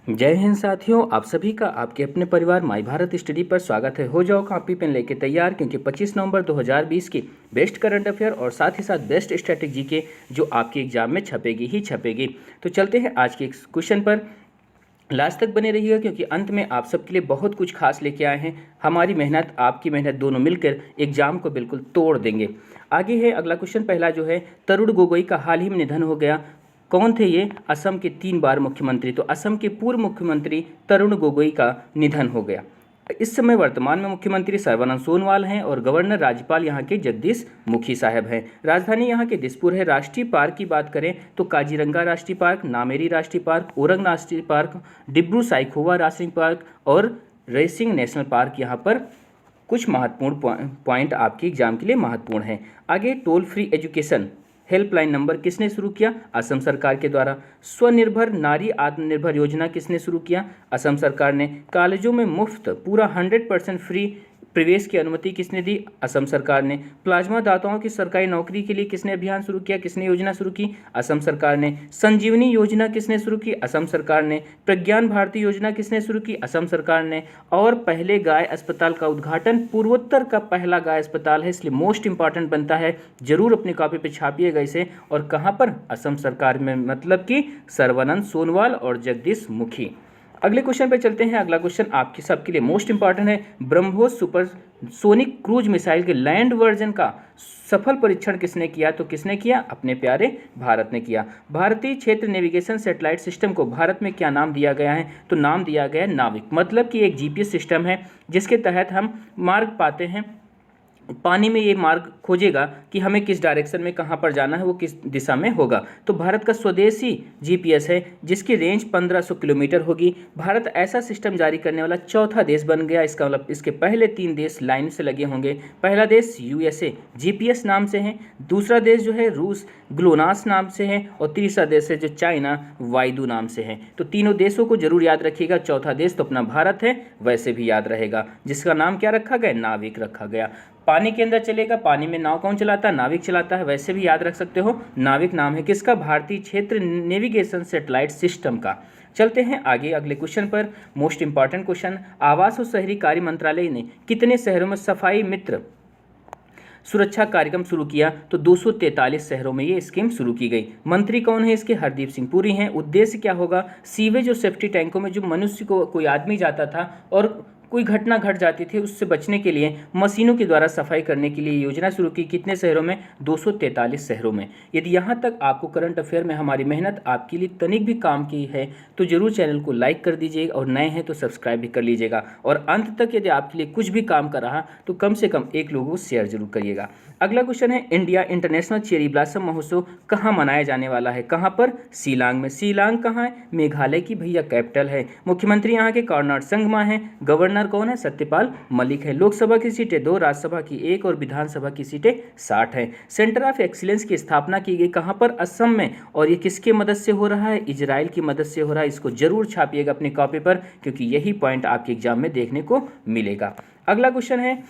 जय हिंद साथियों, आप सभी का आपके अपने परिवार माई भारत स्टडी पर स्वागत है। हो जाओ कॉपी पेन लेके तैयार, क्योंकि 25 नवंबर 2020 की बेस्ट करंट अफेयर और साथ ही साथ बेस्ट स्ट्रैटेजी के जो आपके एग्जाम में छपेगी ही छपेगी। तो चलते हैं आज के क्वेश्चन पर। लास्ट तक बने रहिएगा, क्योंकि अंत में आप सबके लिए बहुत कुछ खास लेके आए हैं। हमारी मेहनत, आपकी मेहनत दोनों मिलकर एग्जाम को बिल्कुल तोड़ देंगे। आगे है अगला क्वेश्चन। पहला जो है, तरुण गोगोई का हाल ही में निधन हो गया। कौन थे ये? असम के 3 बार मुख्यमंत्री। तो असम के पूर्व मुख्यमंत्री तरुण गोगोई का निधन हो गया। इस समय वर्तमान में मुख्यमंत्री सर्बानंद सोनोवाल हैं और गवर्नर राज्यपाल यहाँ के जगदीश मुखी साहब हैं। राजधानी यहाँ के दिसपुर है। राष्ट्रीय पार्क की बात करें तो काजीरंगा राष्ट्रीय पार्क, नामेरी राष्ट्रीय पार्क, ओरंग राष्ट्रीय पार्क, डिब्रू साइखोवा राष्ट्रीय पार्क और रेसिंग नेशनल पार्क यहाँ पर कुछ महत्वपूर्ण पॉइंट आपके एग्जाम के लिए महत्वपूर्ण हैं। आगे, toll free education helpline number किसने शुरू किया? असम सरकार के द्वारा। स्वनिर्भर नारी आत्मनिर्भर योजना किसने शुरू किया? असम सरकार ने। कॉलेजों में मुफ्त पूरा 100% फ्री प्रवेश की अनुमति किसने दी? असम सरकार ने। प्लाज्मा दाताओं की सरकारी नौकरी के लिए किसने अभियान शुरू किया? किसने योजना शुरू की? असम सरकार ने। संजीवनी योजना किसने शुरू की? असम सरकार ने। प्रज्ञान भारती योजना किसने शुरू की? असम सरकार ने। और पहले गाय अस्पताल का उद्घाटन, पूर्वोत्तर का पहला गाय अस्पताल है, इसलिए मोस्ट इंपॉर्टेंट बनता है। जरूर अपनी कॉपी पे छापिएगा इसे। और कहाँ पर? असम सरकार में, मतलब कि सर्बानंद सोनोवाल और जगदीश मुखी। अगले क्वेश्चन पे चलते हैं। अगला क्वेश्चन आपके सबके लिए मोस्ट इंपॉर्टेंट है। ब्रह्मोस सुपरसोनिक क्रूज मिसाइल के लैंड वर्जन का सफल परीक्षण किसने किया? तो किसने किया? अपने प्यारे भारत ने किया। भारतीय क्षेत्र नेविगेशन सैटेलाइट सिस्टम को भारत में क्या नाम दिया गया है? तो नाम दिया गया है नाविक। मतलब कि एक जीपीएस सिस्टम है जिसके तहत हम मार्ग पाते हैं। पानी में ये मार्ग खोजेगा कि हमें किस डायरेक्शन में कहाँ पर जाना है, वो किस दिशा में होगा। तो भारत का स्वदेशी जीपीएस है जिसकी रेंज 1500 किलोमीटर होगी। भारत ऐसा सिस्टम जारी करने वाला चौथा देश बन गया। इसका मतलब इसके पहले 3 देश लाइन से लगे होंगे। पहला देश यूएसए जीपीएस नाम से है, दूसरा देश जो है रूस ग्लोनास नाम से है, और तीसरा देश है जो चाइना वाइदू नाम से है। तो तीनों देशों को जरूर याद रखिएगा। चौथा देश तो अपना भारत है, वैसे भी याद रहेगा, जिसका नाम क्या रखा गया? नाविक रखा गया। पानी के अंदर चलेगा, पानी में नाव कौन चलाता है? नाविक चलाता है, वैसे भी याद रख सकते हो। नाविक नाम है किसका? भारतीय क्षेत्र नेविगेशन सैटेलाइट सिस्टम का। चलते हैं आगे अगले क्वेश्चन पर। मोस्ट इंपॉर्टेंट क्वेश्चन, आवास और शहरी कार्य मंत्रालय ने कितने शहरों में सफाई मित्र सुरक्षा कार्यक्रम शुरू किया? तो 243 शहरों में ये स्कीम शुरू की गई। मंत्री कौन है इसके? हरदीप सिंह पुरी हैं। उद्देश्य क्या होगा? सीवेज और सेफ्टी टैंकों में जो मनुष्य को कोई आदमी जाता था और कोई घटना घट जाती थी, उससे बचने के लिए मशीनों के द्वारा सफाई करने के लिए योजना शुरू की। कितने शहरों में? 243 शहरों में। यदि यहाँ तक आपको करंट अफेयर में हमारी मेहनत आपके लिए तनिक भी काम की है तो जरूर चैनल को लाइक कर दीजिएगा, और नए हैं तो सब्सक्राइब भी कर लीजिएगा। और अंत तक यदि आपके लिए कुछ भी काम कर रहा तो कम से कम एक लोगों को शेयर जरूर करिएगा। अगला क्वेश्चन है, इंडिया इंटरनेशनल चेरी ब्लॉसम महोत्सव कहाँ मनाया जाने वाला है? कहाँ पर? शिलांग में। शिलांग कहाँ है? मेघालय की भैया कैपिटल है। मुख्यमंत्री यहाँ के कॉर्नर संगमा है। गवर्नर कौन है? सत्यपाल मलिक है। लोकसभा की सीटें 2, राज्यसभा की 1 और विधानसभा की सीटें 60 हैं। सेंटर ऑफ एक्सीलेंस की स्थापना की गई कहाँ पर? असम में। और ये किसके मदद से हो रहा है? इजराइल की मदद से हो रहा है। इसको जरूर छापिएगा अपनी कॉपी पर, क्योंकि यही पॉइंट आपके एग्जाम में देखने को मिलेगा। अगला क्वेश्चन है,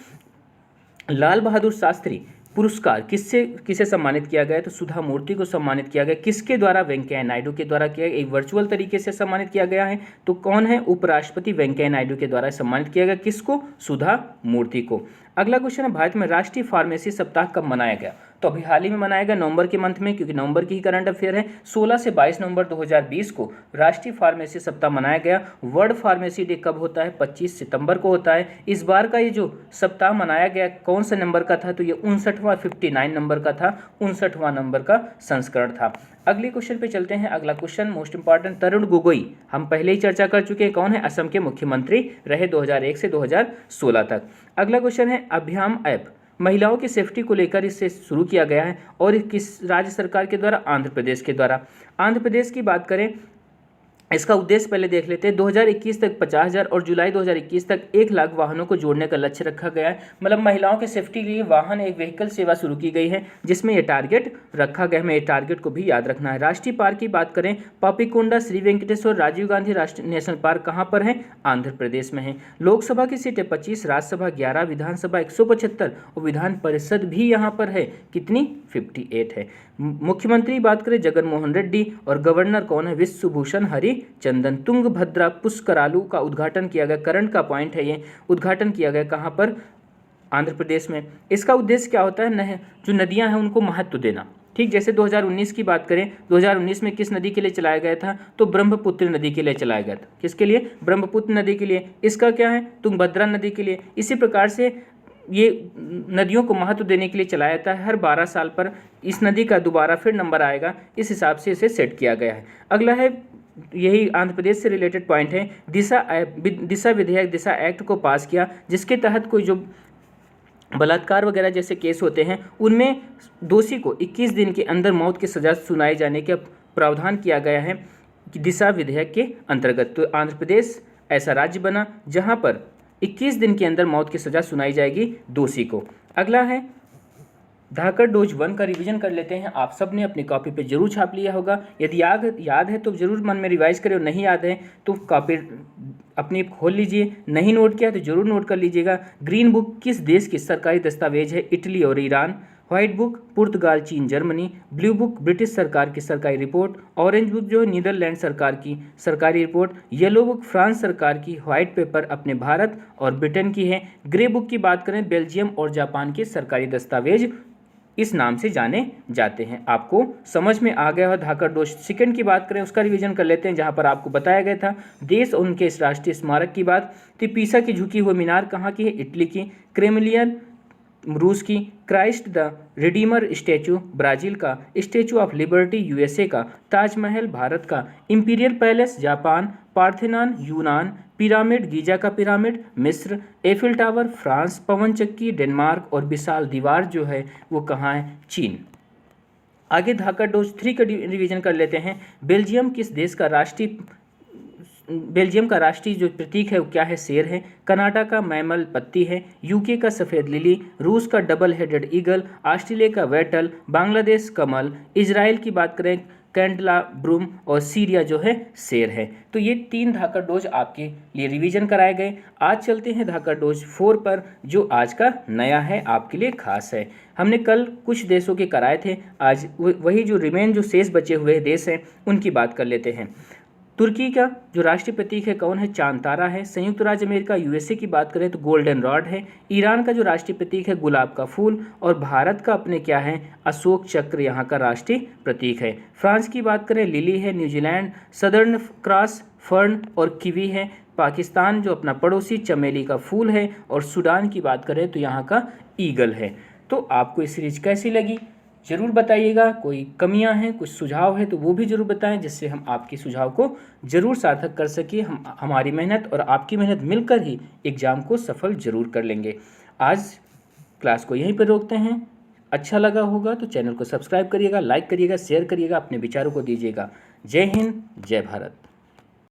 लाल बहादुर शास्त्री पुरस्कार किसे सम्मानित किया गया? तो सुधा मूर्ति को सम्मानित किया गया। किसके द्वारा? वेंकैया नायडू के द्वारा किया गया। एक वर्चुअल तरीके से सम्मानित किया गया है। तो कौन है? उपराष्ट्रपति वेंकैया नायडू के द्वारा सम्मानित किया गया। किसको? सुधा मूर्ति को। अगला क्वेश्चन है, भारत में राष्ट्रीय फार्मेसी सप्ताह कब मनाया गया? तो अभी हाल ही में मनाया गया, नवंबर के मंथ में, क्योंकि नवंबर की ही करंट अफेयर है। 16 से 22 नवंबर 2020 को राष्ट्रीय फार्मेसी सप्ताह मनाया गया। वर्ल्ड फार्मेसी डे कब होता है? 25 सितंबर को होता है। इस बार का ये जो सप्ताह मनाया गया कौन सा नंबर का था? तो ये 59वां 59 नंबर का था, 59वां नंबर का संस्करण था। अगले क्वेश्चन पे चलते हैं। अगला question most important, Tarun Gogoi हम पहले ही चर्चा कर चुके हैं। कौन है? असम के मुख्यमंत्री रहे 2001 से 2016 तक। अगला क्वेश्चन है, अभ्याम ऐप महिलाओं की सेफ्टी को लेकर इसे शुरू किया गया है, और किस राज्य सरकार के द्वारा? आंध्र प्रदेश के द्वारा। आंध्र प्रदेश की बात करें, इसका उद्देश्य पहले देख लेते हैं। 2021 तक 50,000 और जुलाई 2021 तक 1 लाख वाहनों को जोड़ने का लक्ष्य रखा गया है। मतलब महिलाओं के सेफ्टी के लिए वाहन एक व्हीकल सेवा शुरू की गई है, जिसमें यह टारगेट रखा गया है। हमें ये टारगेट को भी याद रखना है। राष्ट्रीय पार्क की बात करें, पापीकोंडा, श्री वेंकटेश्वर, राजीव गांधी राष्ट्रीय नेशनल पार्क कहाँ पर है? आंध्र प्रदेश में है। लोकसभा की सीटें 25, राज्यसभा 11, विधानसभा 175 और विधान परिषद भी यहाँ पर है। कितनी? 58 है। मुख्यमंत्री बात करें जगन मोहन रेड्डी और गवर्नर कौन है, विश्वभूषण हरिचंदन। तुंगभद्रा पुष्करालू का उद्घाटन किया गया, करंट का पॉइंट है ये, उद्घाटन किया गया कहाँ पर, आंध्र प्रदेश में। इसका उद्देश्य क्या होता है, जो नदियां हैं उनको महत्व देना। ठीक, जैसे 2019 की बात करें, 2019 में किस नदी के लिए चलाया गया था, तो ब्रह्मपुत्र नदी के लिए चलाया गया था। किसके लिए, ब्रह्मपुत्र नदी के लिए। इसका क्या है, तुंगभद्रा नदी के लिए। इसी प्रकार से ये नदियों को महत्व देने के लिए चलाया जाता है। हर 12 साल पर इस नदी का दोबारा फिर नंबर आएगा, इस हिसाब से इसे सेट किया गया है। अगला है, यही आंध्र प्रदेश से रिलेटेड पॉइंट है, दिशा विधेयक, दिशा एक्ट को पास किया, जिसके तहत कोई जो बलात्कार वगैरह जैसे केस होते हैं उनमें दोषी को 21 दिन के अंदर मौत की सज़ा सुनाए जाने का प्रावधान किया गया है दिशा विधेयक के अंतर्गत। तो आंध्र प्रदेश ऐसा राज्य बना जहां पर 21 दिन के अंदर मौत की सज़ा सुनाई जाएगी दोषी को। अगला है, धाकड़ डोज 1 का रिवीजन कर लेते हैं। आप सब ने अपनी कॉपी पे जरूर छाप लिया होगा। यदि याद है तो जरूर मन में रिवाइज करें, और नहीं याद है तो कॉपी अपनी खोल लीजिए। नहीं नोट किया तो जरूर नोट कर लीजिएगा। ग्रीन बुक किस देश की सरकारी दस्तावेज है, इटली और ईरान। व्हाइट बुक पुर्तगाल, चीन, जर्मनी। ब्लू बुक ब्रिटिश सरकार की सरकारी रिपोर्ट। ऑरेंज बुक जो है नीदरलैंड सरकार की सरकारी रिपोर्ट। येलो बुक फ्रांस सरकार की व्हाइट पेपर अपने भारत और ब्रिटेन की है। ग्रे बुक की बात करें, बेल्जियम और जापान के सरकारी दस्तावेज इस नाम से जाने जाते हैं। आपको समझ में आ गया हो धाकड़ डोज। सेकंड की बात करें, उसका रिवीजन कर लेते हैं, जहां पर आपको बताया गया था देश और उनके इस राष्ट्रीय स्मारक की बात। तो पीसा की झुकी हुई मीनार कहाँ की है, इटली की। क्रेमलियन रूस की। Christ the Redeemer statue Brazil का। स्टैचू ऑफ लिबर्टी यूएसए का। ताजमहल भारत का। Imperial palace Japan. पार्थेनॉन यूनान। पिरामिड गीजा का पिरामिड मिस्र। Eiffel tower France. पवन चक्की डेनमार्क। और विशाल दीवार जो है वो कहाँ है, चीन। आगे धाकड़ डोज 3 का रिवीजन कर लेते हैं। बेल्जियम का राष्ट्रीय जो प्रतीक है वो क्या है, शेर है। कनाडा का मैमल पत्ती है। यूके का सफ़ेद लिली। रूस का डबल हेडेड ईगल। ऑस्ट्रेलिया का वेटल। बांग्लादेश कमल। इजराइल की बात करें कैंडला ब्रूम। और सीरिया जो है शेर है। तो ये 3 धाकड़ डोज आपके लिए रिवीजन कराए गए। आज चलते हैं धाकड़ डोज 4 पर, जो आज का नया है, आपके लिए खास है। हमने कल कुछ देशों के कराए थे, आज वही जो शेष बचे हुए देश हैं उनकी बात कर लेते हैं। तुर्की का जो राष्ट्रीय प्रतीक है कौन है, चांद तारा है। संयुक्त राज्य अमेरिका यूएसए की बात करें तो गोल्डन रॉड है। ईरान का जो राष्ट्रीय प्रतीक है गुलाब का फूल। और भारत का अपने क्या है, अशोक चक्र यहाँ का राष्ट्रीय प्रतीक है। फ्रांस की बात करें लिली है। न्यूजीलैंड सदर्न क्रॉस फर्न और किवी है। पाकिस्तान जो अपना पड़ोसी चमेली का फूल है। और सूडान की बात करें तो यहाँ का ईगल है। तो आपको ये सीरीज कैसी लगी ज़रूर बताइएगा। कोई कमियां हैं, कुछ सुझाव है तो वो भी ज़रूर बताएं, जिससे हम आपके सुझाव को ज़रूर सार्थक कर सकें। हमारी मेहनत और आपकी मेहनत मिलकर ही एग्ज़ाम को सफल ज़रूर कर लेंगे। आज क्लास को यहीं पर रोकते हैं। अच्छा लगा होगा तो चैनल को सब्सक्राइब करिएगा, लाइक करिएगा, शेयर करिएगा, अपने विचारों को दीजिएगा। जय हिंद, जय भारत।